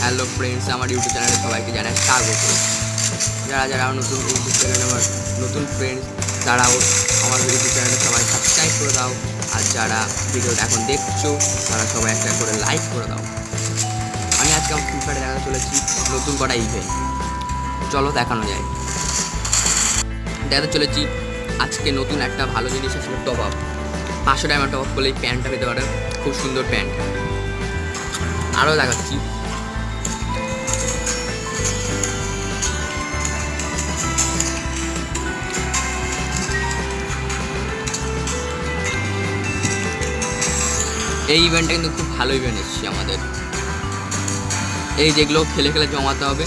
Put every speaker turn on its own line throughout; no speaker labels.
Hello friends, আমার YouTube চ্যানেলে সবাইকে জানাই স্বাগত। যারা নতুন ইউটিউব চ্যানেলে আমার নতুন ফ্রেন্ডস, তারাও আমার ইউটিউব চ্যানেলে সবাই সাবস্ক্রাইব করে দাও। আর যারা ভিডিওটা এখন দেখছো তারা সবাই একটা করে লাইক করে দাও। আমি আজকে আমার ফ্রি ফায়ারে দেখাতে চলেছি নতুন কটা ইভেন্ট। চলো দেখানো যায়। দেখাতে চলেছি আজকে নতুন একটা ভালো জিনিস আছে, টপ আপ। 500 টাকা টপ আপ করলে এই প্যান্টটা পেতে পারেন, খুব সুন্দর প্যান্ট। আরও দেখাচ্ছি, এই ইভেন্টটা কিন্তু খুব ভালো ইভেন্ট এসেছে আমাদের। এই যেগুলো খেলে খেলে জমাতে হবে,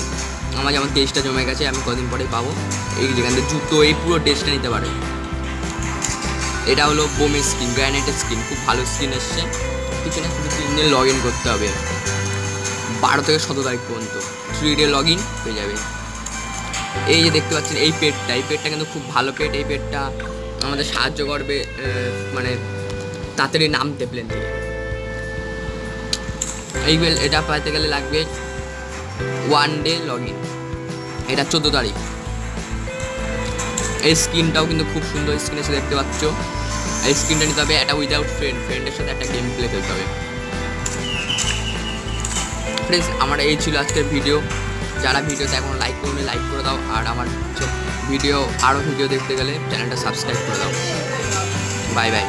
আমার যেমন 23টা জমে গেছে, আমি কদিন পরেই পাবো। এই যেখান থেকে জুতো এই পুরো ড্রেসটা নিতে পারে। এটা হলো বোমের স্কিন, গ্র্যানেটের স্কিন, খুব ভালো স্কিন এসছে। পিছনে শুধু 3 দিন লগ ইন করতে হবে, 12 থেকে 17 তারিখ পর্যন্ত 3 ডে লগ ইন হয়ে যাবে। এই যে দেখতে পাচ্ছেন এই পেটটা কিন্তু খুব ভালো পেট। এই পেটটা আমাদের সাহায্য করবে মানে তাড়াতাড়ি নামতে প্লেন থেকে। এটা পাইতে গেলে লাগবে 1 ডে লগ ইন। এটা 14 তারিখ। এই স্কিনটাও কিন্তু খুব সুন্দর স্কিন এসে দেখতে পাচ্ছ। এই স্কিনটা নিতে হবে, এটা উইদাউট ফ্রেন্ডের সাথে একটা গেম প্লে খেলতে হবে। ফ্রেন্ডস, আমার এই ছিল আজকের ভিডিও। যারা ভিডিওতে এখন লাইক করে দাও। আর আমার আরও ভিডিও দেখতে গেলে চ্যানেলটা সাবস্ক্রাইব করে দাও। Bye bye.